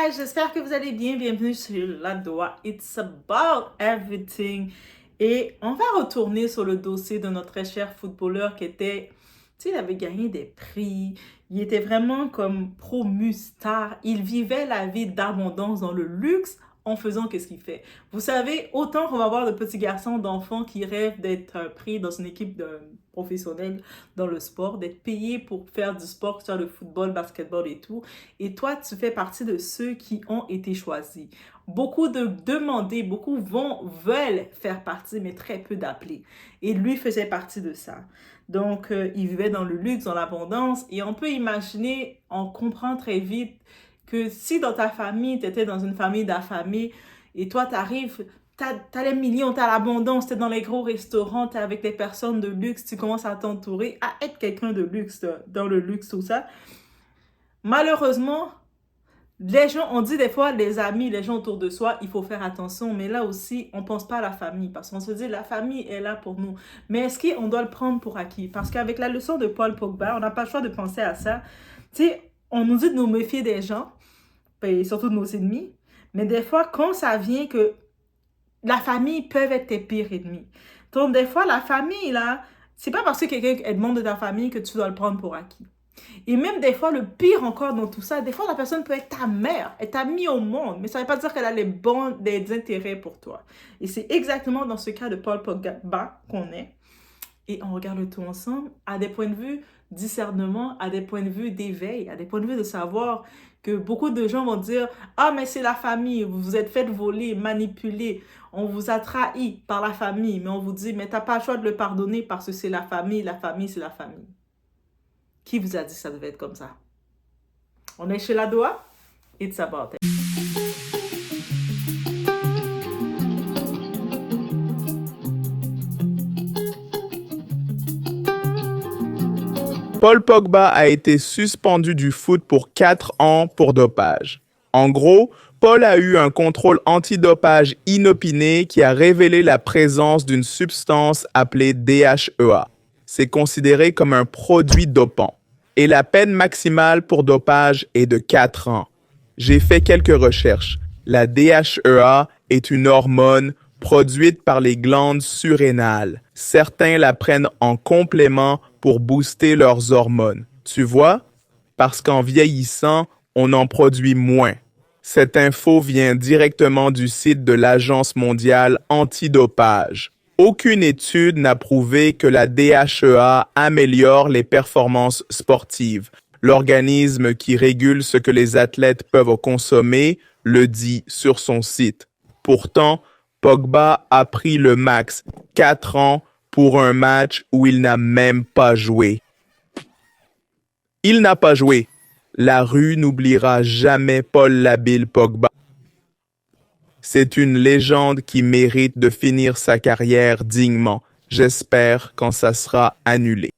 guys, j'espère que vous allez bien. Bienvenue sur La Doa. It's about everything. Et on va retourner sur le dossier de notre très cher footballeur qui était, tu sais, il avait gagné des prix. Il était vraiment comme promu star. Il vivait la vie d'abondance dans le luxe en faisant qu'est-ce qu'il fait. Vous savez, autant qu'on va voir de petits garçons, d'enfants qui rêvent d'être pris dans une équipe professionnelle dans le sport, d'être payé pour faire du sport, que ce soit le football, basketball et tout. Et toi, tu fais partie de ceux qui ont été choisis. Beaucoup de demandés, beaucoup veulent faire partie, mais très peu d'appelés. Et lui faisait partie de ça. Donc, il vivait dans le luxe, dans l'abondance. Et on peut imaginer, on comprend très vite que si dans ta famille, tu étais dans une famille d'affamés et toi, tu arrives, t'as les millions, t'as l'abondance, t'es dans les gros restaurants, t'es avec des personnes de luxe, tu commences à t'entourer, à être quelqu'un de luxe, dans le luxe, tout ça. Malheureusement, les gens, on dit des fois, les amis, les gens autour de soi, il faut faire attention, mais là aussi, on pense pas à la famille, parce qu'on se dit, la famille est là pour nous. Mais est-ce qu'on doit le prendre pour acquis? Parce qu'avec la leçon de Paul Pogba, on n'a pas le choix de penser à ça. Tu sais, on nous dit de nous méfier des gens, et surtout de nos ennemis, mais des fois, quand ça vient que la famille peut être tes pires ennemis. Donc, des fois, la famille, là, c'est pas parce que quelqu'un est membre de ta famille que tu dois le prendre pour acquis. Et même des fois, le pire encore dans tout ça, des fois, la personne peut être ta mère, être ta mise au monde, mais ça ne veut pas dire qu'elle a des intérêts pour toi. Et c'est exactement dans ce cas de Paul Pogba qu'on est. Et on regarde le tout ensemble à des points de vue discernement, à des points de vue d'éveil, à des points de vue de savoir que beaucoup de gens vont dire « Ah, mais c'est la famille, vous vous êtes fait voler, manipuler, on vous a trahi par la famille. » Mais on vous dit « Mais t'as pas le choix de le pardonner parce que c'est la famille, c'est la famille. » Qui vous a dit que ça devait être comme ça? On est chez la Doha? It's about it. Paul Pogba a été suspendu du foot pour 4 ans pour dopage. En gros, Paul a eu un contrôle antidopage inopiné qui a révélé la présence d'une substance appelée DHEA. C'est considéré comme un produit dopant. Et la peine maximale pour dopage est de 4 ans. J'ai fait quelques recherches. La DHEA est une hormone produite par les glandes surrénales. Certains la prennent en complément pour booster leurs hormones. Tu vois? Parce qu'en vieillissant, on en produit moins. Cette info vient directement du site de l'Agence mondiale antidopage. Aucune étude n'a prouvé que la DHEA améliore les performances sportives. L'organisme qui régule ce que les athlètes peuvent consommer le dit sur son site. Pourtant, Pogba a pris le max, 4 ans, pour un match où il n'a même pas joué. Il n'a pas joué. La rue n'oubliera jamais Paul l'habile Pogba. C'est une légende qui mérite de finir sa carrière dignement. J'espère quand ça sera annulé.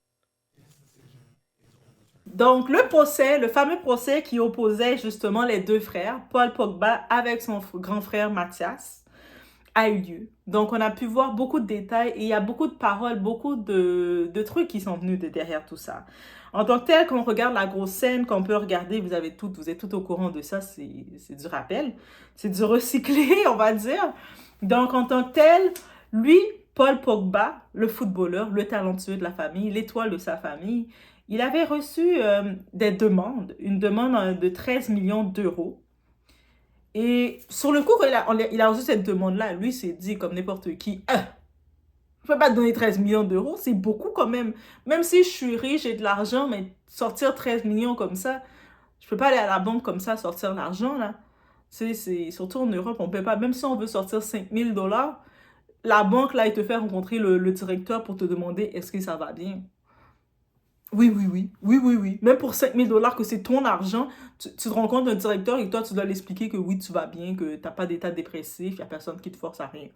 Donc, le procès, le fameux procès qui opposait justement les deux frères, Paul Pogba avec son grand frère Mathias, a eu lieu. Donc, on a pu voir beaucoup de détails et il y a beaucoup de paroles, beaucoup de trucs qui sont venus de derrière tout ça. En tant que tel, quand on regarde la grosse scène, qu'on peut regarder, vous êtes tout au courant de ça, c'est du rappel, c'est du recyclé, on va dire. Donc, en tant que tel, lui, Paul Pogba, le footballeur, le talentueux de la famille, l'étoile de sa famille, il avait reçu des demandes, une demande de 13 millions d'euros. Et sur le coup, il a reçu cette demande-là, lui s'est dit, comme n'importe qui, je ne peux pas te donner 13 millions d'euros, c'est beaucoup quand même. Même si je suis riche, j'ai de l'argent, mais sortir 13 millions comme ça, je ne peux pas aller à la banque comme ça, sortir l'argent, là. Surtout en Europe, on ne peut pas. Même si on veut sortir 5 000 $, la banque, là, il te fait rencontrer le directeur pour te demander est-ce que ça va bien. Oui. Même pour 5 000 $ que c'est ton argent, tu te rencontres un directeur et toi, tu dois l'expliquer que oui, tu vas bien, que tu n'as pas d'état dépressif, il n'y a personne qui te force à rien.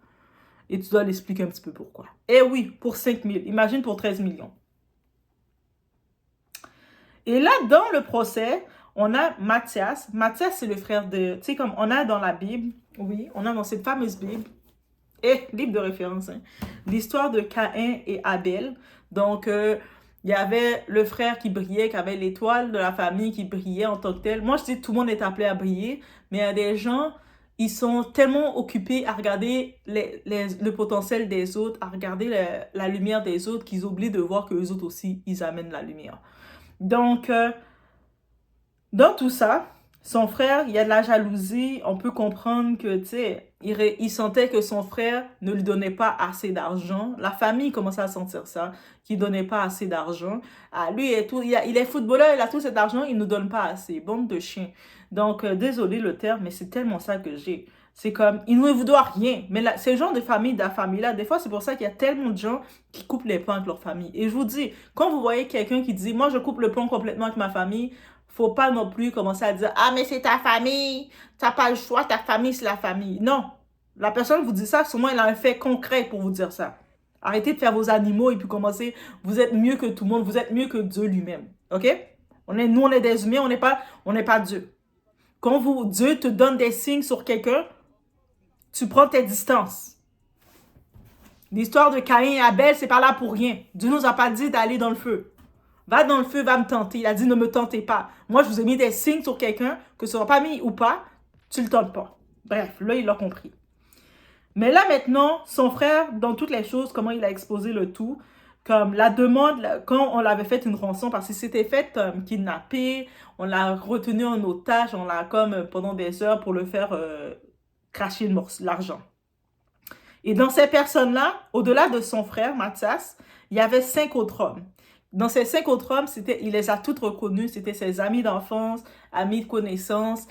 Et tu dois l'expliquer un petit peu pourquoi. Eh oui, pour 5 000. Imagine pour 13 millions. Et là, dans le procès, on a Mathias. Mathias, c'est le frère de... Tu sais, comme on a dans la Bible, oui, on a dans cette fameuse Bible, livre de référence, hein, l'histoire de Caïn et Abel. Donc, il y avait le frère qui brillait, qui avait l'étoile de la famille qui brillait en tant que tel. Moi, je dis que tout le monde est appelé à briller, Mais il y a des gens, ils sont tellement occupés à regarder le potentiel des autres, à regarder la lumière des autres, qu'ils oublient de voir que eux autres aussi, ils amènent la lumière. Donc, dans tout ça, son frère, il y a de la jalousie. On peut comprendre que, tu sais, il sentait que son frère ne lui donnait pas assez d'argent. La famille commençait à sentir ça, qu'il ne donnait pas assez d'argent. Ah, lui, il est footballeur, il a tout cet argent, il ne nous donne pas assez. Bande de chiens. Donc, désolé le terme, mais c'est tellement ça que j'ai. C'est comme, il ne vous doit rien. Mais là, c'est le genre de famille-là, des fois, c'est pour ça qu'il y a tellement de gens qui coupent les ponts avec leur famille. Et je vous dis, quand vous voyez quelqu'un qui dit, moi, je coupe le pont complètement avec ma famille, faut pas non plus commencer à dire, ah, mais c'est ta famille, t'as pas le choix, ta famille, c'est la famille. Non. La personne vous dit ça, sûrement elle a un fait concret pour vous dire ça. Arrêtez de faire vos animaux et puis commencez, vous êtes mieux que tout le monde, vous êtes mieux que Dieu lui-même. OK? Nous, on est des humains, on n'est pas Dieu. Quand Dieu te donne des signes sur quelqu'un, tu prends tes distances. L'histoire de Caïn et Abel, c'est pas là pour rien. Dieu nous a pas dit d'aller dans le feu. Va dans le feu, va me tenter. Il a dit ne me tentez pas. Moi, je vous ai mis des signes sur quelqu'un, que ce soit pas mis ou pas, tu le tentes pas. Bref, là, il l'a compris. Mais là, maintenant, son frère, dans toutes les choses, comment il a exposé le tout, comme la demande, quand on l'avait fait une rançon, parce qu'il s'était fait kidnapper, on l'a retenu en otage, on l'a comme pendant des heures pour le faire cracher l'argent. Et dans ces personnes-là, au-delà de son frère, Mathias, il y avait 5 autres hommes. Dans ces 5 autres hommes, il les a toutes reconnus. C'était ses amis d'enfance, amis de connaissance,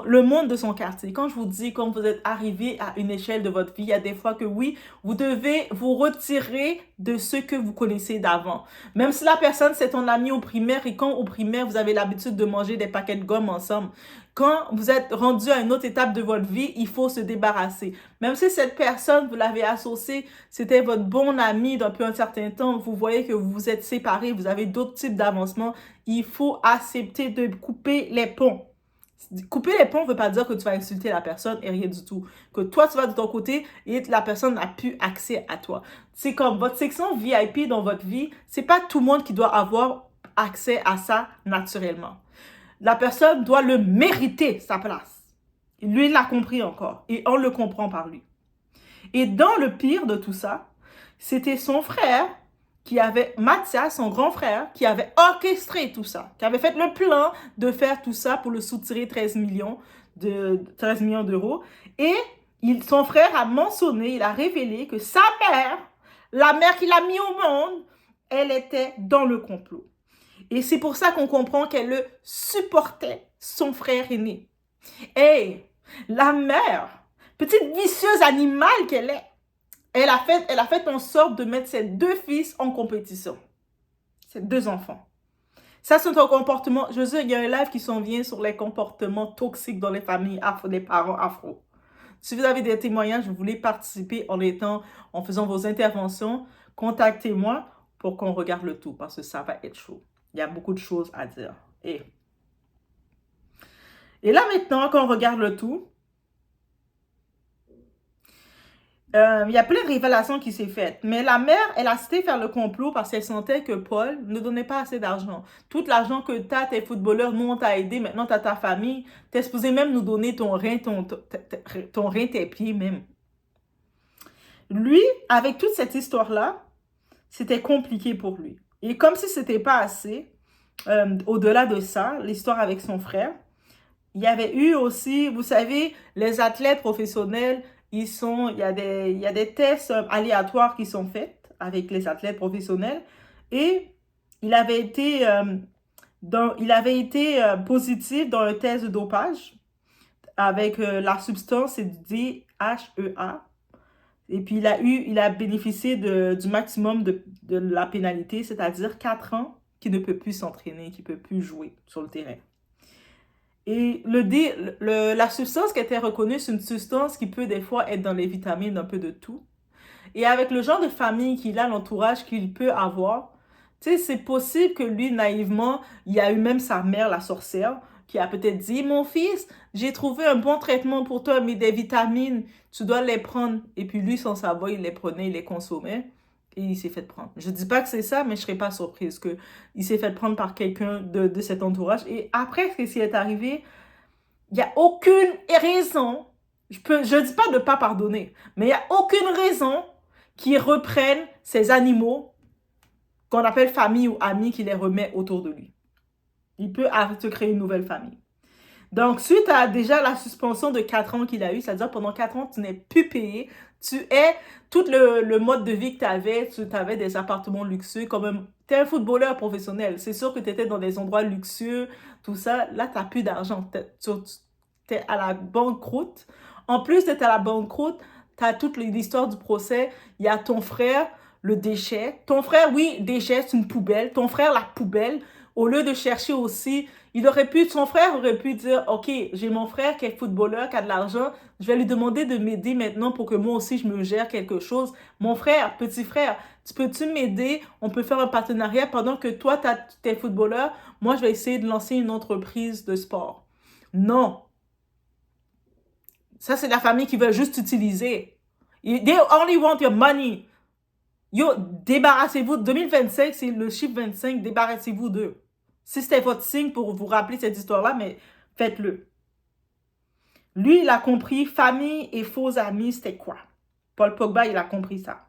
le monde de son quartier. Quand je vous dis, quand vous êtes arrivé à une échelle de votre vie, il y a des fois que oui, vous devez vous retirer de ce que vous connaissez d'avant. Même si la personne, c'est ton ami au primaire et quand au primaire, vous avez l'habitude de manger des paquets de gomme ensemble, quand vous êtes rendu à une autre étape de votre vie, il faut se débarrasser. Même si cette personne, vous l'avez associée, c'était votre bon ami depuis un certain temps, vous voyez que vous vous êtes séparés, vous avez d'autres types d'avancements, il faut accepter de couper les ponts. Couper les ponts ne veut pas dire que tu vas insulter la personne et rien du tout. Que toi, tu vas de ton côté et la personne n'a plus accès à toi. C'est comme votre section VIP dans votre vie, c'est pas tout le monde qui doit avoir accès à ça naturellement. La personne doit le mériter, sa place. Lui, il l'a compris encore. Et on le comprend par lui. Et dans le pire de tout ça, c'était son frère Mathias, son grand frère, qui avait orchestré tout ça, qui avait fait le plan de faire tout ça pour le soutirer 13 millions d'euros. Et son frère a mentionné, il a révélé que sa mère, la mère qu'il a mis au monde, elle était dans le complot. Et c'est pour ça qu'on comprend qu'elle le supportait, son frère aîné. Et la mère, petite vicieuse animale qu'elle est, elle a fait en sorte de mettre ses 2 fils en compétition. Ses 2 enfants. Ça, c'est un comportement. Je sais, il y a un live qui s'en vient sur les comportements toxiques dans les familles des parents afro. Si vous avez des témoignages, vous voulez participer en faisant vos interventions, contactez-moi pour qu'on regarde le tout parce que ça va être chaud. Il y a beaucoup de choses à dire. Et là, maintenant, quand on regarde le tout, il y a plein de révélations qui s'est faites. Mais la mère, elle a cité faire le complot parce qu'elle sentait que Paul ne donnait pas assez d'argent. Tout l'argent que tu as, tes footballeurs, nous, on t'a aidé. Maintenant, tu as ta famille. Tu es supposé même nous donner ton rein, tes pieds même. Lui, avec toute cette histoire-là, c'était compliqué pour lui. Et comme si c'était pas assez, au-delà de ça, l'histoire avec son frère, il y avait eu aussi, vous savez, les athlètes professionnels, il y a des tests aléatoires qui sont faits avec les athlètes professionnels et il avait été positif dans un test de dopage avec la substance DHEA. Et puis, il a bénéficié du maximum de la pénalité, c'est-à-dire 4 ans qu'il ne peut plus s'entraîner, qu'il ne peut plus jouer sur le terrain. Et la substance qui était reconnue, c'est une substance qui peut des fois être dans les vitamines, un peu de tout. Et avec le genre de famille qu'il a, l'entourage qu'il peut avoir, tu sais, c'est possible que lui, naïvement, il y a eu même sa mère, la sorcière, qui a peut-être dit, mon fils, j'ai trouvé un bon traitement pour toi, mais des vitamines, tu dois les prendre. Et puis lui, sans savoir, il les prenait, il les consommait. Et il s'est fait prendre. Je ne dis pas que c'est ça, mais je ne serais pas surprise qu'il s'est fait prendre par quelqu'un de cet entourage. Et après, ce qui est arrivé, Il n'y a aucune raison, je dis pas de ne pas pardonner, mais il n'y a aucune raison qu'il reprenne ces animaux qu'on appelle famille ou amis qu'il les remet autour de lui. Il peut se créer une nouvelle famille. Donc, suite à déjà la suspension de 4 ans qu'il a eu, c'est-à-dire pendant 4 ans, tu n'es plus payé, tu es, tout le mode de vie que tu avais des appartements luxueux, comme tu es un footballeur professionnel, c'est sûr que tu étais dans des endroits luxueux, tout ça, là, tu n'as plus d'argent, tu es à la banqueroute. En plus d'être à la banqueroute, tu as toute l'histoire du procès, il y a ton frère, le déchet, ton frère, oui, déchet, c'est une poubelle, ton frère, la poubelle, au lieu de chercher aussi, son frère aurait pu dire, OK, j'ai mon frère qui est footballeur, qui a de l'argent, je vais lui demander de m'aider maintenant pour que moi aussi je me gère quelque chose. Mon frère, petit frère, peux-tu m'aider? On peut faire un partenariat pendant que toi, t'es footballeur. Moi, je vais essayer de lancer une entreprise de sport. Non. Ça, c'est la famille qui veut juste t'utiliser. They only want your money. Yo, débarrassez-vous. 2025, c'est le chiffre 25, débarrassez-vous d'eux. Si c'était votre signe pour vous rappeler cette histoire-là, mais faites-le. Lui, il a compris famille et faux amis, c'était quoi? Paul Pogba, il a compris ça.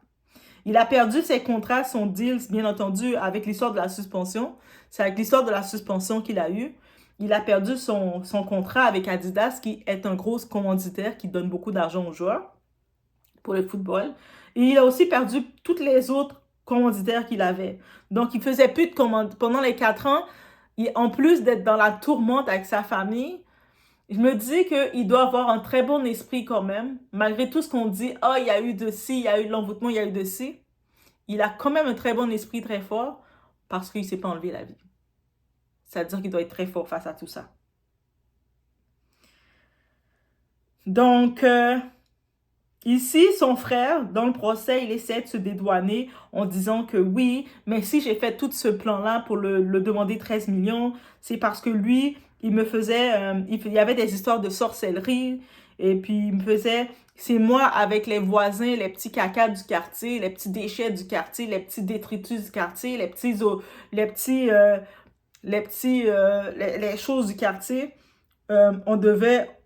Il a perdu ses contrats, son deal, bien entendu, avec l'histoire de la suspension. C'est avec l'histoire de la suspension qu'il a eu. Il a perdu son contrat avec Adidas, qui est un gros commanditaire qui donne beaucoup d'argent aux joueurs pour le football. Et il a aussi perdu toutes les autres commanditaires qu'il avait. Donc, il faisait plus de commandes. Pendant les 4 ans, en plus d'être dans la tourmente avec sa famille, je me dis qu'il doit avoir un très bon esprit quand même, malgré tout ce qu'on dit, « Ah, il y a eu de ci, il y a eu de l'envoûtement, il y a eu de ci. » Il a quand même un très bon esprit, très fort, parce qu'il ne s'est pas enlevé la vie. C'est-à-dire qu'il doit être très fort face à tout ça. Donc, ici, son frère, dans le procès, il essaie de se dédouaner en disant que oui, mais si j'ai fait tout ce plan-là pour le demander 13 millions, c'est parce que lui, il me faisait, il y avait des histoires de sorcellerie, et puis il me faisait, c'est moi avec les voisins, les petits cacas du quartier, les petits déchets du quartier, les petits détritus du quartier, les choses du quartier.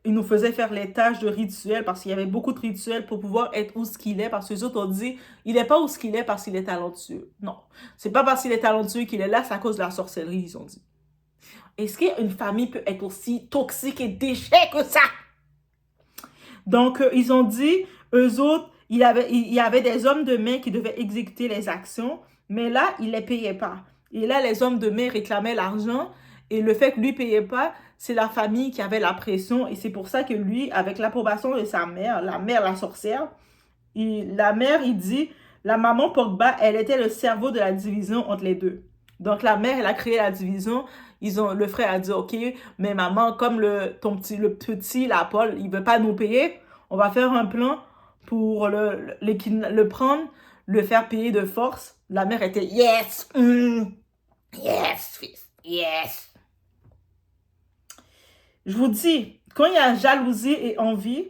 Il nous faisait faire les tâches de rituels parce qu'il y avait beaucoup de rituels pour pouvoir être où ce qu'il est. Parce que les autres ont dit, il n'est pas où ce qu'il est parce qu'il est talentueux. Non, c'est pas parce qu'il est talentueux qu'il est là, c'est à cause de la sorcellerie, ils ont dit. Est-ce qu'une famille peut être aussi toxique et déchet que ça? Donc, ils ont dit, eux autres, il y avait des hommes de main qui devaient exécuter les actions, mais là, ils ne les payaient pas. Et là, les hommes de main réclamaient l'argent, et le fait que lui ne payait pas, c'est la famille qui avait la pression, et c'est pour ça que lui, avec l'approbation de sa mère, la sorcière, la mère, il dit, la maman Pogba, elle était le cerveau de la division entre les deux. Donc, la mère, elle a créé la division. Le frère a dit, OK, mais maman, comme le petit, la Paul, il veut pas nous payer, on va faire un plan pour le prendre, le faire payer de force. La mère était, yes, yes, fils, yes. Je vous dis, quand il y a jalousie et envie,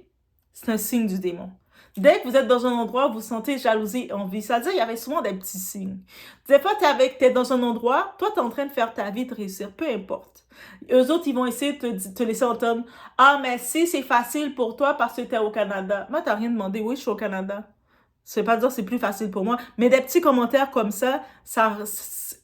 c'est un signe du démon. Dès que vous êtes dans un endroit où vous sentez jalousie et envie, c'est-à-dire qu'il y avait souvent des petits signes. Des fois, tu es dans un endroit, toi, tu es en train de faire ta vie, de réussir, peu importe. Eux autres, ils vont essayer de te laisser entendre, « Ah, mais si c'est facile pour toi parce que tu es au Canada. » Moi, tu n'as rien demandé. Oui, je suis au Canada. Ça ne veut pas dire que c'est plus facile pour moi. Mais des petits commentaires comme ça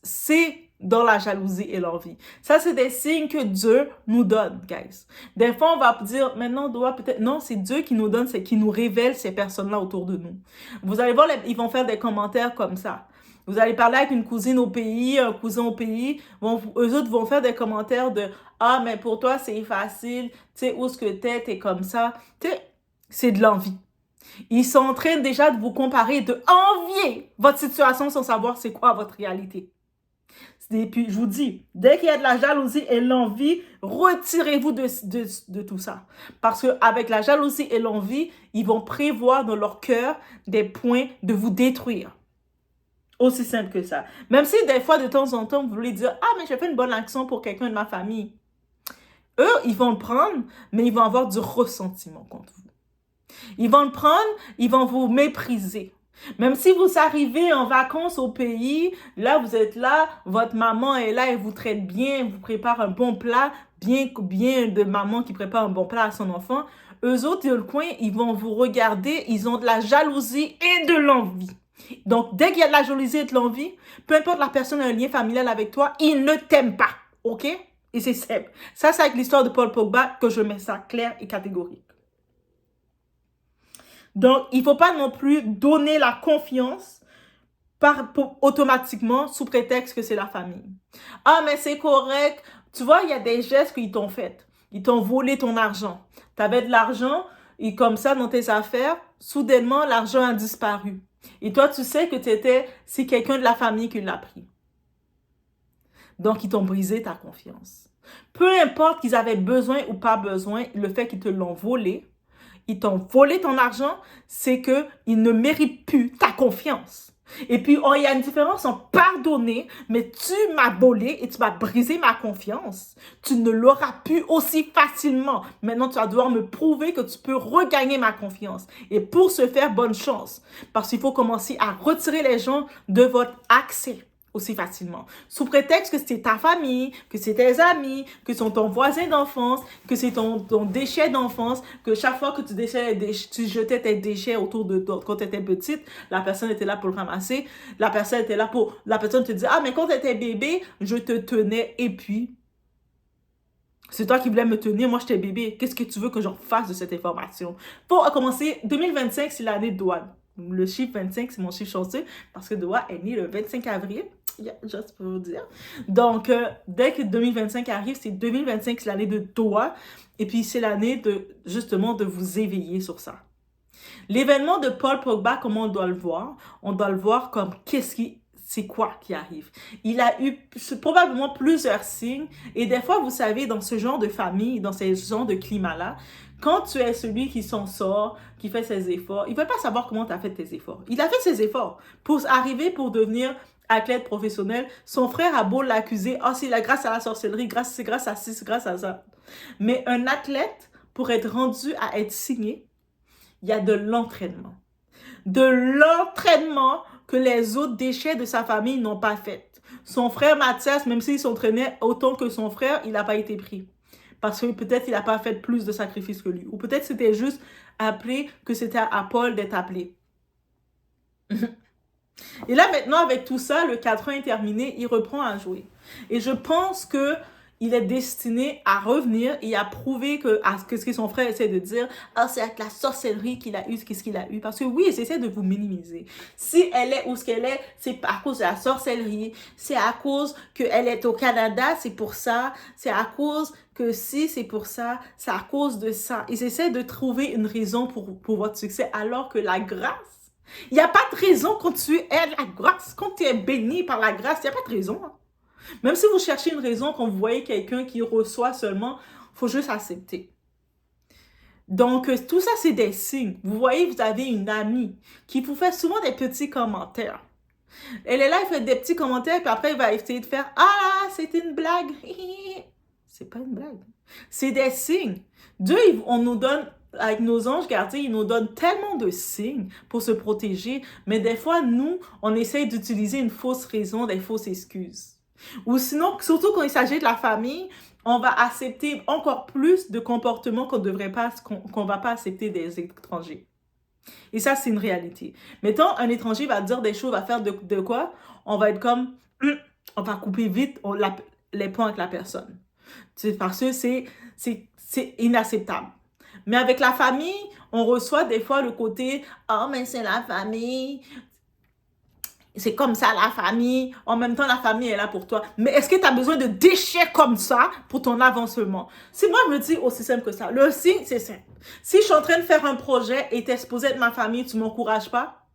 c'est dans la jalousie et l'envie. Ça, c'est des signes que Dieu nous donne, guys. Des fois, on va dire, maintenant, on doit peut-être... Non, c'est Dieu qui nous donne, c'est qui nous révèle ces personnes-là autour de nous. Vous allez voir, ils vont faire des commentaires comme ça. Vous allez parler avec une cousine au pays, un cousin au pays, eux autres vont faire des commentaires de « Ah, mais pour toi, c'est facile, tu sais, où est-ce que t'es comme ça. » Tu sais, c'est de l'envie. Ils sont en train déjà de vous comparer, de envier votre situation sans savoir c'est quoi votre réalité. Et puis, je vous dis, dès qu'il y a de la jalousie et l'envie, retirez-vous de tout ça. Parce qu'avec la jalousie et l'envie, ils vont prévoir dans leur cœur des points de vous détruire. Aussi simple que ça. Même si des fois, de temps en temps, vous voulez dire « Ah, mais j'ai fait une bonne action pour quelqu'un de ma famille. » Eux, ils vont le prendre, mais ils vont avoir du ressentiment contre vous. Ils vont le prendre, ils vont vous mépriser. Même si vous arrivez en vacances au pays, là, vous êtes là, votre maman est là, elle vous traite bien, elle vous prépare un bon plat, bien de maman qui prépare un bon plat à son enfant, eux autres, dans le coin, ils vont vous regarder, ils ont de la jalousie et de l'envie. Donc, dès qu'il y a de la jalousie et de l'envie, peu importe la personne a un lien familial avec toi, ils ne t'aiment pas. OK? Et c'est simple. Ça, c'est avec l'histoire de Paul Pogba que je mets ça clair et catégorique. Donc, il ne faut pas non plus donner la confiance automatiquement sous prétexte que c'est la famille. Ah, mais c'est correct. Tu vois, il y a des gestes qu'ils t'ont fait. Ils t'ont volé ton argent. Tu avais de l'argent et comme ça, dans tes affaires, soudainement, l'argent a disparu. Et toi, tu sais que c'est quelqu'un de la famille qui l'a pris. Donc, ils t'ont brisé ta confiance. Peu importe qu'ils avaient besoin ou pas besoin, le fait qu'ils te l'ont volé, ils t'ont volé ton argent, c'est qu'ils ne méritent plus ta confiance. Et puis, il y a une différence en pardonner, mais tu m'as volé et tu m'as brisé ma confiance. Tu ne l'auras plus aussi facilement. Maintenant, tu vas devoir me prouver que tu peux regagner ma confiance. Et pour ce faire, bonne chance. Parce qu'il faut commencer à retirer les gens de votre accès aussi facilement. Sous prétexte que c'est ta famille, que c'est tes amis, que c'est ton voisin d'enfance, que c'est ton déchet d'enfance, que chaque fois que tu jetais tes déchets autour de toi, quand tu étais petite, la personne était là pour le ramasser, la personne te dit, ah, mais quand tu étais bébé, je te tenais, et puis, c'est toi qui voulais me tenir, moi j'étais bébé, qu'est-ce que tu veux que j'en fasse de cette information? Pour commencer, 2025, c'est l'année de Doha. Le chiffre 25, c'est mon chiffre chanceux, parce que Doha est né le 25 avril. Juste pour vous dire. Donc, dès que 2025 arrive, c'est 2025, c'est l'année de Doha. Et puis, c'est l'année justement, de vous éveiller sur ça. L'événement de Paul Pogba, comment on doit le voir? On doit le voir comme c'est quoi qui arrive. Il a eu probablement plusieurs signes. Et des fois, vous savez, dans ce genre de famille, dans ce genre de climat-là, quand tu es celui qui s'en sort, qui fait ses efforts, il ne veut pas savoir comment tu as fait tes efforts. Il a fait ses efforts pour arriver, pour devenir athlète professionnel. Son frère a beau l'accuser, oh, c'est grâce à la sorcellerie, c'est grâce à ci, c'est grâce à ça. Mais un athlète, pour être rendu à être signé, il y a de l'entraînement. De l'entraînement que les autres déchets de sa famille n'ont pas fait. Son frère Mathias, même s'il s'entraînait autant que son frère, il n'a pas été pris. Parce que peut-être il n'a pas fait plus de sacrifices que lui. Ou peut-être c'était juste appelé, que c'était à Paul d'être appelé. Et là, maintenant, avec tout ça, le 4 ans est terminé, il reprend à jouer. Et je pense que il est destiné à revenir et à prouver que ce que son frère essaie de dire, ah, c'est avec la sorcellerie qu'il a eu ce qu'il a eu. Parce que oui, j'essaie de vous minimiser. Si elle est où ce qu'elle est, c'est à cause de la sorcellerie. C'est à cause qu'elle est au Canada, c'est pour ça. C'est à cause que si c'est pour ça, c'est à cause de ça. Ils essaient de trouver une raison pour votre succès, alors que la grâce, il n'y a pas de raison quand tu es la grâce. Quand tu es béni par la grâce, il n'y a pas de raison. Même si vous cherchez une raison, quand vous voyez quelqu'un qui reçoit seulement, il faut juste accepter. Donc, tout ça, c'est des signes. Vous voyez, vous avez une amie qui vous fait souvent des petits commentaires. Elle est là, elle fait des petits commentaires, puis après, elle va essayer de faire « Ah, c'est une blague! » C'est pas une blague. C'est des signes. Dieu, on nous donne... Avec nos anges gardiens, ils nous donnent tellement de signes pour se protéger, mais des fois, nous, on essaye d'utiliser une fausse raison, des fausses excuses. Ou sinon, surtout quand il s'agit de la famille, on va accepter encore plus de comportements qu'on ne va pas accepter des étrangers. Et ça, c'est une réalité. Mettons, un étranger va dire des choses, va faire de quoi? On va être comme, on va couper vite les ponts avec la personne. Parce que c'est inacceptable. Mais avec la famille, on reçoit des fois le côté « Oh, mais c'est la famille, c'est comme ça la famille. En même temps, la famille est là pour toi. » Mais est-ce que tu as besoin de déchets comme ça pour ton avancement? Si moi, je me dis aussi simple que ça, le signe, c'est simple. Si je suis en train de faire un projet et tu es supposé être ma famille, tu ne m'encourages pas?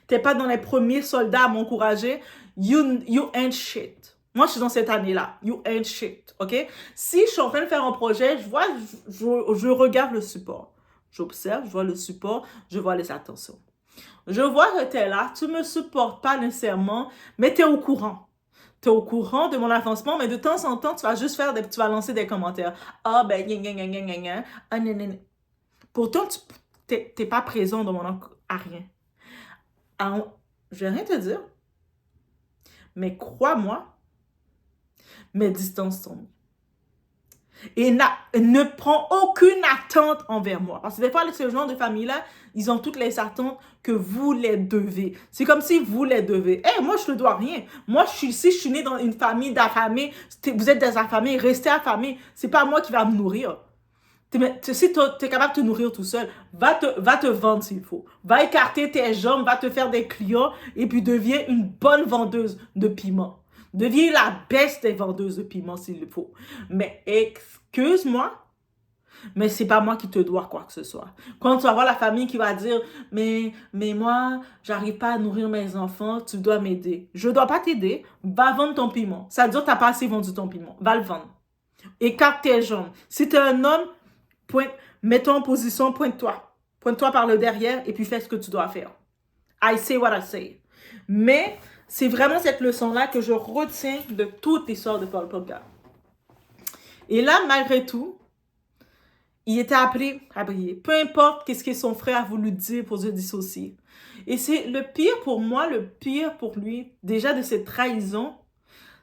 Tu n'es pas dans les premiers soldats à m'encourager? You ain't shit. Moi, je suis dans cette année-là. You ain't shit, OK? Si je suis en train de faire un projet, je regarde le support. J'observe, je vois le support, je vois les attentions. Je vois que tu es là, tu ne me supportes pas nécessairement, mais tu es au courant. Tu es au courant de mon avancement, mais de temps en temps, tu vas juste tu vas lancer des commentaires. Ah, ben, ah, pourtant, tu n'es pas présent dans mon à rien. Alors, je vais rien te dire, mais crois-moi, mes distances tombent. Et ne prend aucune attente envers moi. Parce que des fois, ce genre de famille-là, ils ont toutes les attentes que vous les devez. C'est comme si vous les devez. Moi, je ne dois rien. Moi, si je suis née dans une famille d'affamés, vous êtes des affamés, restez affamés. C'est pas moi qui va me nourrir. Si tu es capable de te nourrir tout seul, va te vendre s'il faut. Va écarter tes jambes, va te faire des clients et puis deviens une bonne vendeuse de piment. Deviens la best des vendeuses de piment s'il le faut. Mais excuse-moi, mais c'est pas moi qui te dois quoi que ce soit. Quand tu vas voir la famille qui va dire mais moi, j'arrive pas à nourrir mes enfants, tu dois m'aider. Je dois pas t'aider, va vendre ton piment. Ça veut dire que t'as pas assez vendu ton piment. Va le vendre. Écarte tes jambes. Si tu es un homme, mets-toi en position, pointe-toi. Pointe-toi par le derrière et puis fais ce que tu dois faire. I say what I say. Mais c'est vraiment cette leçon-là que je retiens de toute l'histoire de Paul Pogba. Et là, malgré tout, il était appelé à briller. Peu importe qu'est-ce que son frère a voulu dire pour se dissocier. Et c'est le pire pour moi, le pire pour lui, déjà de cette trahison.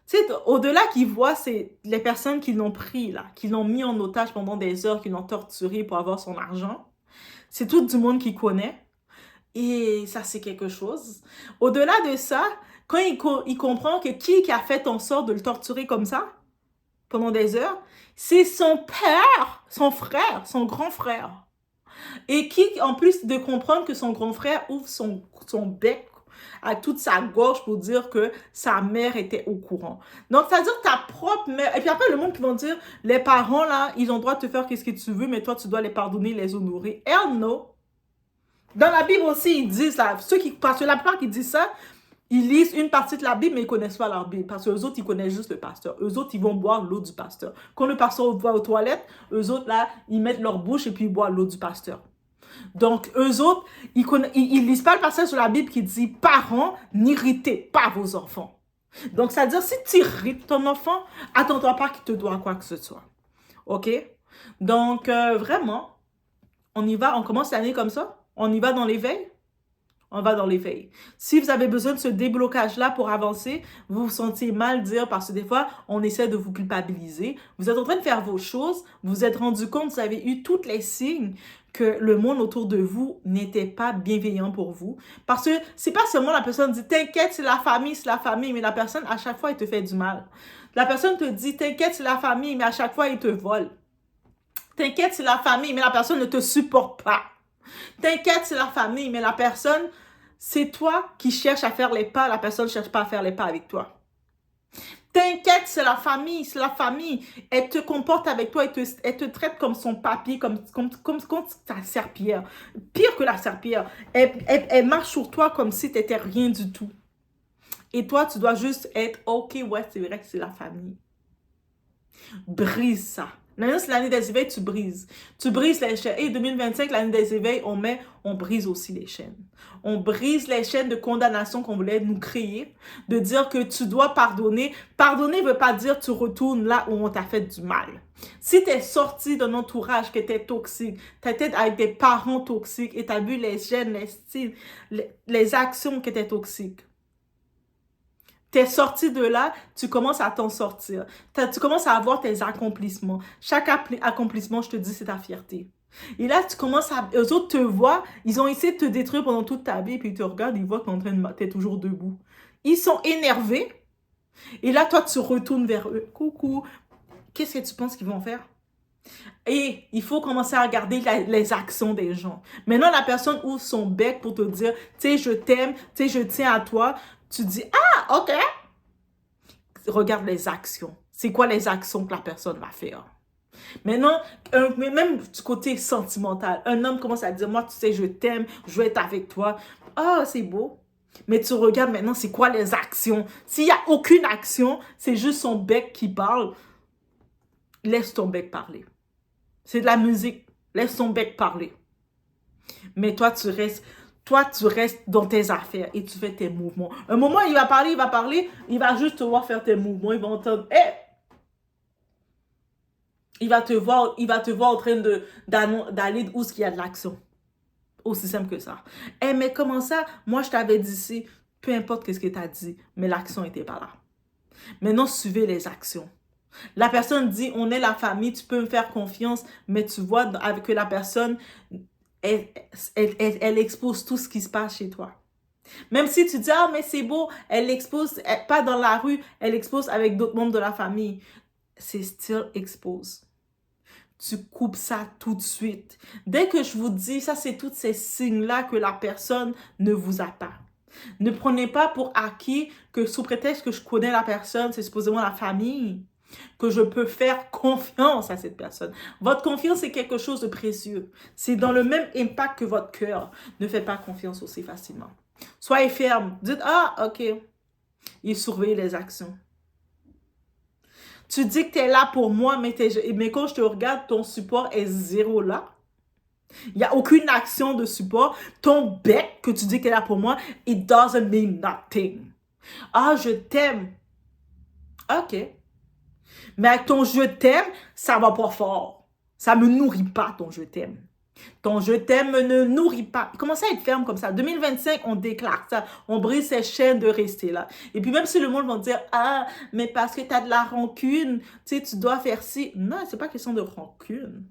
Tu sais, au-delà qu'il voit, c'est les personnes qui l'ont pris, là, qui l'ont mis en otage pendant des heures, qui l'ont torturé pour avoir son argent. C'est tout du monde qu'il connaît. Et ça, c'est quelque chose. Au-delà de ça, quand il comprend que qui a fait en sorte de le torturer comme ça, pendant des heures, c'est son père, son frère, son grand frère. Et qui, en plus de comprendre que son grand frère ouvre son bec à toute sa gorge pour dire que sa mère était au courant. Donc, c'est-à-dire ta propre mère. Et puis après, le monde qui vont dire, les parents, là, ils ont le droit de te faire qu'est-ce que tu veux, mais toi, tu dois les pardonner, les honorer. Hell no. Dans la Bible aussi, ils disent, là, parce que la plupart qui disent ça, ils lisent une partie de la Bible, mais ils ne connaissent pas la Bible. Parce qu'eux autres, ils connaissent juste le pasteur. Eux autres, ils vont boire l'eau du pasteur. Quand le pasteur va aux toilettes, eux autres, là, ils mettent leur bouche et puis ils boivent l'eau du pasteur. Donc, eux autres, ils ne lisent pas le passage sur la Bible qui dit « Parents, n'irritez pas vos enfants ». Donc, ça veut dire, si tu irrites ton enfant, attends-toi pas qu'il te doit quoi que ce soit. OK? Donc, vraiment, on y va, on commence l'année comme ça. On y va dans l'éveil. On va dans l'éveil. Si vous avez besoin de ce déblocage-là pour avancer, vous vous sentiez mal dire parce que des fois, on essaie de vous culpabiliser. Vous êtes en train de faire vos choses. Vous vous êtes rendu compte, vous avez eu tous les signes que le monde autour de vous n'était pas bienveillant pour vous. Parce que c'est pas seulement la personne dit « T'inquiète, c'est la famille, mais la personne, à chaque fois, elle te fait du mal. La personne te dit « T'inquiète, c'est la famille », mais à chaque fois, il te vole. T'inquiète, c'est la famille, mais la personne ne te supporte pas. T'inquiète, c'est la famille, mais la personne, c'est toi qui cherches à faire les pas, la personne ne cherche pas à faire les pas avec toi. T'inquiète, c'est la famille, c'est la famille. Elle te comporte avec toi, elle te traite comme son papier, comme ta serpillière. Pire que la serpillière. Elle marche sur toi comme si tu n'étais rien du tout. Et toi, tu dois juste être, ok, ouais, c'est vrai que c'est la famille. Brise ça. L'année, c'est l'année des éveils, tu brises. Tu brises les chaînes. Et 2025, l'année des éveils, on brise aussi les chaînes. On brise les chaînes de condamnation qu'on voulait nous créer, de dire que tu dois pardonner. Pardonner ne veut pas dire que tu retournes là où on t'a fait du mal. Si tu es sorti d'un entourage qui était toxique, tu étais avec des parents toxiques et tu as vu les gènes, les styles, les actions qui étaient toxiques, tu es sorti de là, tu commences à t'en sortir. Tu commences à avoir tes accomplissements. Chaque accomplissement, je te dis, c'est ta fierté. Et là, tu commences à... Eux autres te voient, ils ont essayé de te détruire pendant toute ta vie, puis ils te regardent, ils voient que tu es toujours debout. Ils sont énervés. Et là, toi, tu retournes vers eux. Coucou. Qu'est-ce que tu penses qu'ils vont faire? Et il faut commencer à regarder les actions des gens. Maintenant, la personne ouvre son bec pour te dire, tu sais, je t'aime, tu sais, je tiens à toi. Tu dis, ah, ok. Regarde les actions. C'est quoi les actions que la personne va faire? Maintenant, même du côté sentimental, un homme commence à dire, moi, tu sais, je t'aime, je veux être avec toi. Ah, c'est beau. Mais tu regardes maintenant, c'est quoi les actions? S'il n'y a aucune action, c'est juste son bec qui parle. Laisse ton bec parler. C'est de la musique. Laisse ton bec parler. Mais toi, tu restes dans tes affaires et tu fais tes mouvements. Un moment, il va parler, il va juste te voir faire tes mouvements. Il va entendre, hé! Il va te voir en train d'aller où il y a de l'action. Aussi simple que ça. Mais comment ça? Moi, je t'avais dit ici, peu importe ce que tu as dit, mais l'action n'était pas là. Maintenant, suivez les actions. La personne dit, on est la famille, tu peux me faire confiance, mais tu vois avec que la personne, elle, elle expose tout ce qui se passe chez toi. Même si tu dis, ah, mais c'est beau, elle expose, pas dans la rue, elle expose avec d'autres membres de la famille. C'est still expose. Tu coupes ça tout de suite. Dès que je vous dis, ça c'est tous ces signes-là que la personne ne vous a pas. Ne prenez pas pour acquis que sous prétexte que je connais la personne, c'est supposément la famille, que je peux faire confiance à cette personne. Votre confiance est quelque chose de précieux. C'est dans le même impact que votre cœur. Ne faites pas confiance aussi facilement. Soyez ferme. Dites, ah, ok. Il surveille les actions. Tu dis que tu es là pour moi, mais quand je te regarde, ton support est zéro là. Il n'y a aucune action de support. Ton bec que tu dis que tu es là pour moi, it doesn't mean nothing. Ah, je t'aime. Ok. Mais avec ton je t'aime, ça va pas fort. Ça me nourrit pas, ton je t'aime. Ton je t'aime ne nourrit pas. Commencez à être ferme comme ça. 2025, on déclare ça. On brise ces chaînes de rester là. Et puis même si le monde va dire, ah, mais parce que tu as de la rancune, tu sais, tu dois faire ci. Non, c'est pas question de rancune.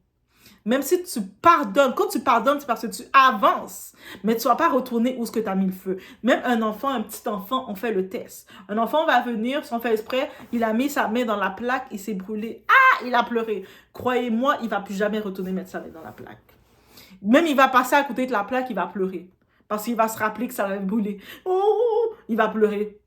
Même si tu pardonnes, quand tu pardonnes, c'est parce que tu avances. Mais tu ne vas pas retourner où ce que tu as mis le feu. Même un enfant, un petit enfant, on fait le test. Un enfant va venir, sans faire exprès, il a mis sa main dans la plaque, il s'est brûlé. Ah, il a pleuré. Croyez-moi, il ne va plus jamais retourner mettre sa main dans la plaque. Même il va passer à côté de la plaque, il va pleurer. Parce qu'il va se rappeler que ça va brûler. Oh, il va pleurer.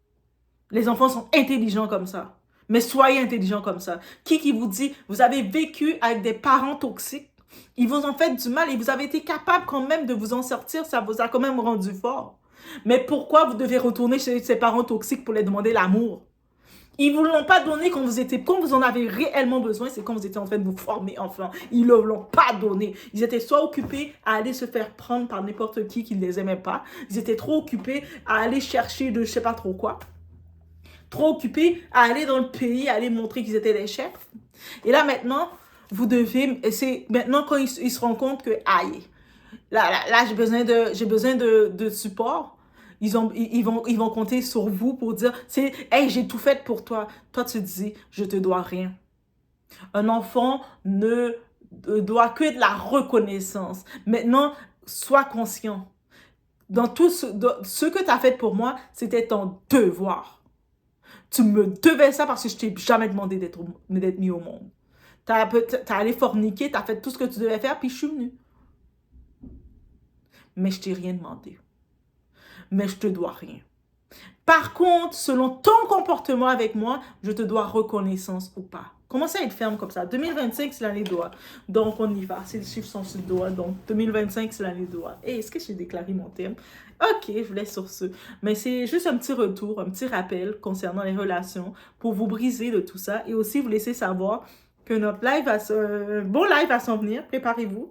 Les enfants sont intelligents comme ça. Mais soyez intelligents comme ça. Qui vous dit, vous avez vécu avec des parents toxiques, ils vous ont fait du mal et vous avez été capable quand même de vous en sortir, ça vous a quand même rendu fort. Mais pourquoi vous devez retourner chez ces parents toxiques pour les demander l'amour? Ils ne vous l'ont pas donné quand vous en avez réellement besoin, c'est quand vous étiez en train de vous former enfant. Ils ne l'ont pas donné. Ils étaient soit occupés à aller se faire prendre par n'importe qui ne les aimait pas. Ils étaient trop occupés à aller chercher de je sais pas trop quoi. Trop occupés à aller dans le pays, à aller montrer qu'ils étaient des chefs. Et là maintenant, vous devez, c'est maintenant quand ils se rendent compte que, aïe, là j'ai besoin de support, ils vont compter sur vous pour dire, hey, j'ai tout fait pour toi. Toi, tu dis, je te dois rien. Un enfant ne doit que de la reconnaissance. Maintenant, sois conscient. Dans tout ce que tu as fait pour moi, c'était ton devoir. Tu me devais ça parce que je t'ai jamais demandé d'être mis au monde. T'as allé forniquer, t'as fait tout ce que tu devais faire, puis je suis venue. Mais je t'ai rien demandé. Mais je te dois rien. Par contre, selon ton comportement avec moi, je te dois reconnaissance ou pas. Commencez à être ferme comme ça. 2025, c'est l'année doigt. Donc, on y va. C'est le chiffre sur le doigt. Donc, 2025, c'est l'année doigt. Et est-ce que j'ai déclaré mon thème? Ok, je vous laisse sur ce. Mais c'est juste un petit retour, un petit rappel concernant les relations pour vous briser de tout ça et aussi vous laisser savoir que notre live bon live va s'en venir. Préparez-vous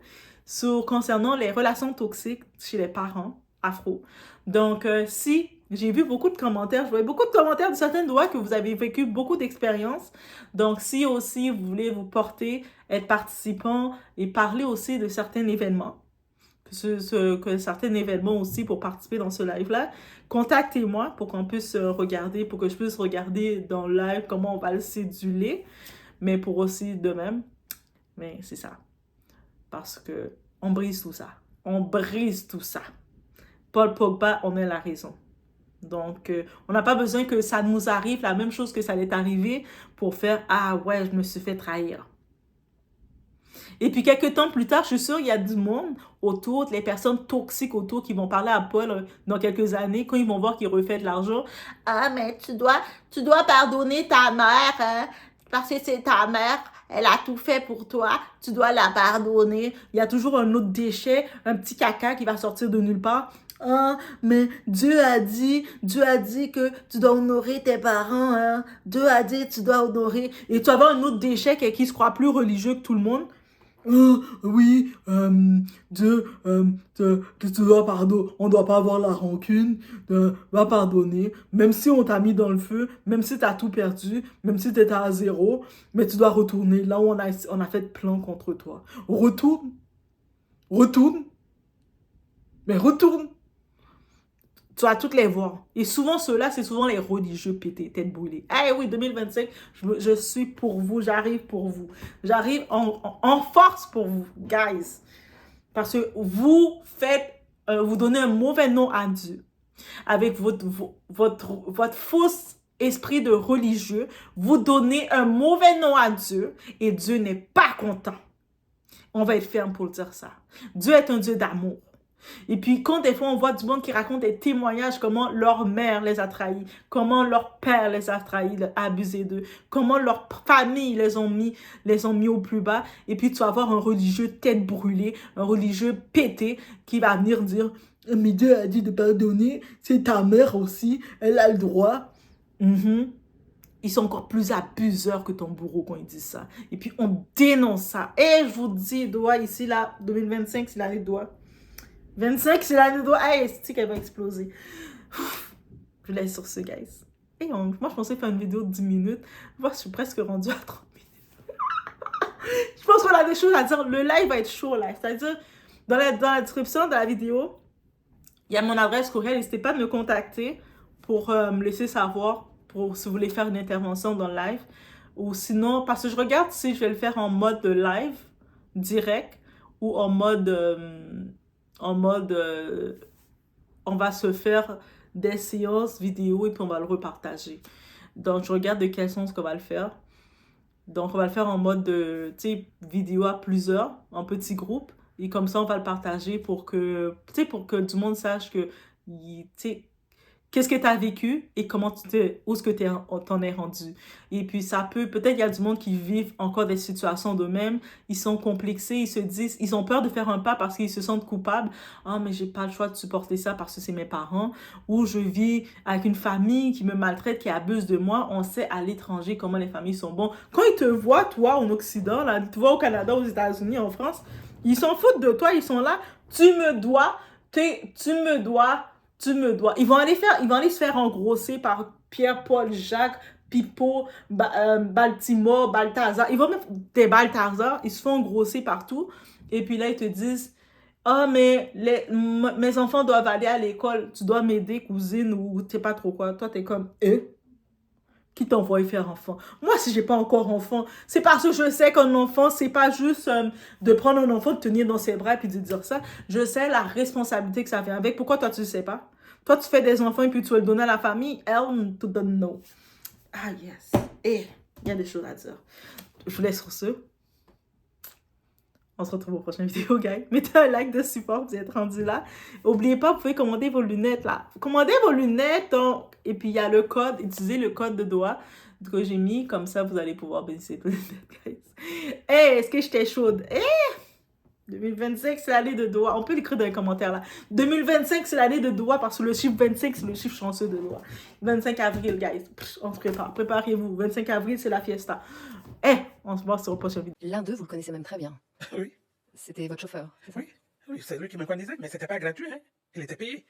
concernant les relations toxiques chez les parents afro. Donc, si j'ai vu beaucoup de commentaires, je voyais beaucoup de commentaires de certaines doigts que vous avez vécu beaucoup d'expériences. Donc, si aussi vous voulez vous porter, être participant et parler aussi de certains événements, que certains événements aussi pour participer dans ce live-là, contactez-moi pour qu'on puisse regarder, pour que je puisse regarder dans le live comment on va le céduler, mais pour aussi de même. Mais c'est ça. Parce que on brise tout ça. On brise tout ça. Paul Pogba, on a la raison. Donc, on n'a pas besoin que ça nous arrive la même chose que ça allait arriver pour faire « Ah ouais, je me suis fait trahir ». Et puis, quelques temps plus tard, je suis sûre, il y a du monde autour, les personnes toxiques autour qui vont parler à Paul dans quelques années, quand ils vont voir qu'il refait de l'argent. « Ah, mais tu dois pardonner ta mère, hein, parce que c'est ta mère. Elle a tout fait pour toi, tu dois la pardonner. » Il y a toujours un autre déchet, un petit caca qui va sortir de nulle part. Ah, mais Dieu a dit que tu dois honorer tes parents, hein. Dieu a dit que tu dois honorer. Et tu vas avoir un autre déchet qui se croit plus religieux que tout le monde. Oui, Dieu, tu dois pardonner, on doit pas avoir la rancune, va pardonner, même si on t'a mis dans le feu, même si tu as tout perdu, même si tu étais à zéro, mais tu dois retourner là où on a fait plan contre toi. Retourne, mais retourne. tu vas toutes les voir. Et souvent, ceux-là, c'est souvent les religieux pétés, tête brûlée. Ah oui, 2025, je suis pour vous, j'arrive pour vous. J'arrive en force pour vous, guys. Parce que vous faites, vous donnez un mauvais nom à Dieu. Avec votre fausse esprit de religieux, vous donnez un mauvais nom à Dieu et Dieu n'est pas content. On va être ferme pour dire ça. Dieu est un Dieu d'amour. Et puis, quand des fois, on voit du monde qui raconte des témoignages, comment leur mère les a trahis, comment leur père les a trahis, abusé d'eux, comment leur famille les ont mis au plus bas. Et puis, tu vas avoir un religieux tête brûlée, un religieux pété qui va venir dire « Mais Dieu a dit de pardonner, c'est ta mère aussi, elle a le droit. Ils sont encore plus abuseurs que ton bourreau quand ils disent ça. Et puis, on dénonce ça. Et je vous dis, doigt ici, là, 2025, c'est l'année de doigt. 25, c'est l'année de doigt. Hey, c'est qu'elle va exploser. Je laisse sur ce, guys. Et moi, je pensais faire une vidéo de 10 minutes. Moi, je suis presque rendue à 30 minutes. Je pense qu'on a des choses à dire. Le live va être chaud, là. C'est-à-dire, dans la description de la vidéo, il y a mon adresse courriel. N'hésitez pas à me contacter pour me laisser savoir si vous voulez faire une intervention dans le live. Ou sinon, parce que je regarde si je vais le faire en mode live, direct, ou en mode... on va se faire des séances vidéo et puis on va le repartager. Donc, je regarde de quel sens qu'on va le faire. Donc, on va le faire en mode de, vidéo à plusieurs, en petits groupes. Et comme ça, on va le partager pour que du monde sache que, qu'est-ce que tu as vécu et où est-ce que t'en es rendu. Et puis, peut-être il y a du monde qui vivent encore des situations d'eux-mêmes, ils sont complexés, ils se disent, ils ont peur de faire un pas parce qu'ils se sentent coupables. Ah, mais j'ai pas le choix de supporter ça parce que c'est mes parents. Ou je vis avec une famille qui me maltraite, qui abuse de moi. On sait à l'étranger comment les familles sont bonnes. Quand ils te voient, toi, en Occident, là, ils te voient au Canada, aux États-Unis, en France, ils s'en foutent de toi, ils sont là. Tu me dois. Ils vont aller se faire engrosser par Pierre, Paul, Jacques, Pipo, Baltimore, Balthazar. Ils vont mettre des Balthazar, ils se font engrosser partout. Et puis là, ils te disent, ah, mais mes enfants doivent aller à l'école. Tu dois m'aider, cousine, ou tu sais pas trop quoi. Toi, t'es comme, qui t'envoie faire enfant? Moi, si j'ai pas encore enfant, c'est parce que je sais qu'un enfant, c'est pas juste de prendre un enfant, de tenir dans ses bras et puis de dire ça. Je sais la responsabilité que ça vient avec. Pourquoi toi, tu le sais pas? Toi, tu fais des enfants et puis tu veux le donner à la famille. Elle, tu donnes non. Ah, yes. Et il y a des choses à dire. Je vous laisse sur ce. On se retrouve aux prochaines vidéos, guys. Mettez un like de support, vous êtes rendu là. N'oubliez pas, vous pouvez commander vos lunettes, là. Commandez vos lunettes, donc. Et puis, il y a le code. Utilisez le code de doigt que j'ai mis. Comme ça, vous allez pouvoir bénéficier de vos lunettes, guys. Hey, est-ce que j'étais chaude? 2025, c'est l'année de doigt. On peut l'écrire dans les commentaires, là. 2025, c'est l'année de doigt parce que le chiffre 25, c'est le chiffre chanceux de doigt. 25 avril, guys. On se prépare. Préparez-vous. 25 avril, c'est la fiesta. On se voit sur le prochain vidéo. L'un d'eux, vous le connaissez même très bien. Oui. C'était votre chauffeur. Oui, c'est lui qui me connaissait, mais c'était pas gratuit, hein. Il était payé.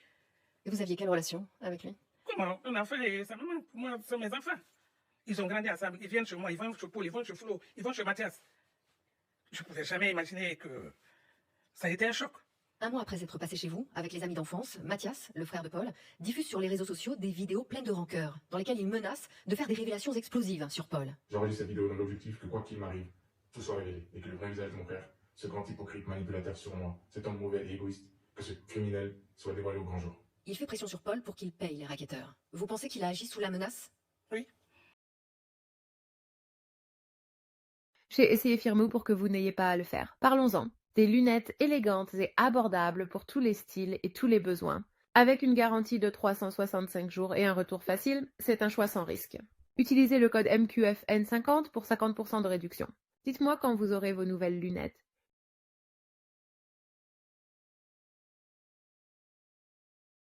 Et vous aviez quelle relation avec lui? Comment? Un enfant et sa maman, pour moi, sont mes enfants. Ils ont grandi ensemble, ils viennent chez moi, ils vont chez Paul, ils vont chez Flo, ils vont chez Mathias. Je ne pouvais jamais imaginer que ça a été un choc. Un mois après être passé chez vous, avec les amis d'enfance, Mathias, le frère de Paul, diffuse sur les réseaux sociaux des vidéos pleines de rancœur, dans lesquelles il menace de faire des révélations explosives sur Paul. J'ai enregistré cette vidéo dans l'objectif que quoi qu'il m'arrive, tout soit révélé et que le vrai visage de mon frère, ce grand hypocrite manipulateur sur moi, cet homme mauvais et égoïste, que ce criminel soit dévoilé au grand jour. Il fait pression sur Paul pour qu'il paye les racketteurs. Vous pensez qu'il a agi sous la menace? Oui. J'ai essayé Firmoo pour que vous n'ayez pas à le faire. Parlons-en. Des lunettes élégantes et abordables pour tous les styles et tous les besoins. Avec une garantie de 365 jours et un retour facile, c'est un choix sans risque. Utilisez le code MQFN50 pour 50% de réduction. Dites-moi quand vous aurez vos nouvelles lunettes.